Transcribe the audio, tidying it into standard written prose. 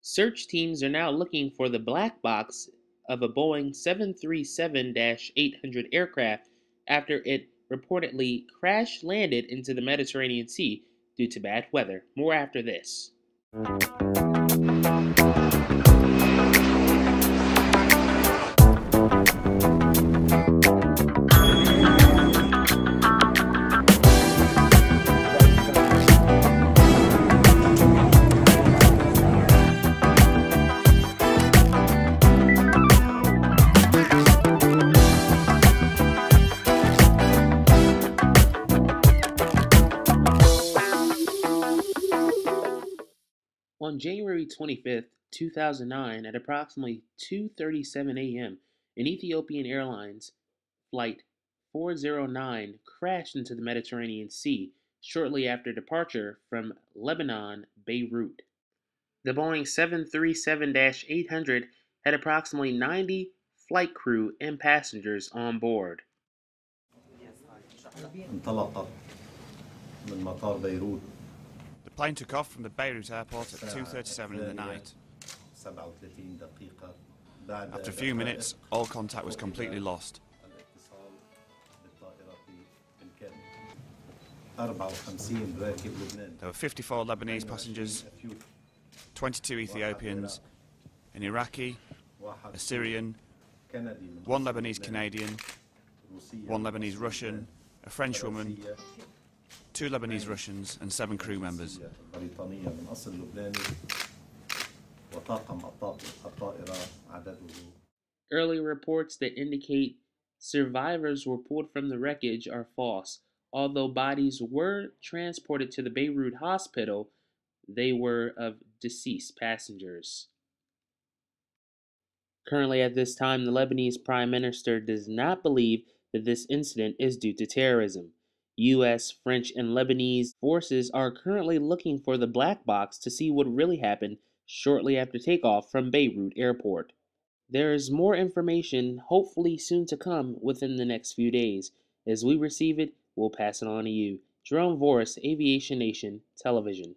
Search teams are now looking for the black box of a Boeing 737 800 aircraft after it reportedly crash landed into the Mediterranean Sea due to bad weather. More after this. On January 25th, 2009, at approximately 2:37 a.m., an Ethiopian Airlines flight 409 crashed into the Mediterranean Sea shortly after departure from Lebanon, Beirut. The Boeing 737 800 had approximately 90 flight crew and passengers on board. انطلقت من مطار بيروت The plane took off from the Beirut airport at 2:37 in the night. 37 دقيقة بعد After a few minutes, all contact was completely lost. الاتصال بالطائرة بالكامل 54 راكب لبنان There were 54 Lebanese passengers, 22 Ethiopians, an Iraqi, a Syrian, one Lebanese Canadian, one Lebanese Russian, a French woman, 2 Lebanese Russians, and 7 crew members. بريطانية من أصل لبناني وطاقم الطائرة عدده. Early reports that indicate survivors were pulled from the wreckage are false. Although bodies were transported to the Beirut hospital, they were of deceased passengers. Currently, at this time, the Lebanese Prime Minister does not believe that this incident is due to terrorism. U.S., French, and Lebanese forces are currently looking for the black box to see what really happened shortly after takeoff from Beirut Airport. There is more information hopefully soon to come within the next few days. As we receive it, we'll pass it on to you. Jerome Voris, Aviation Nation Television.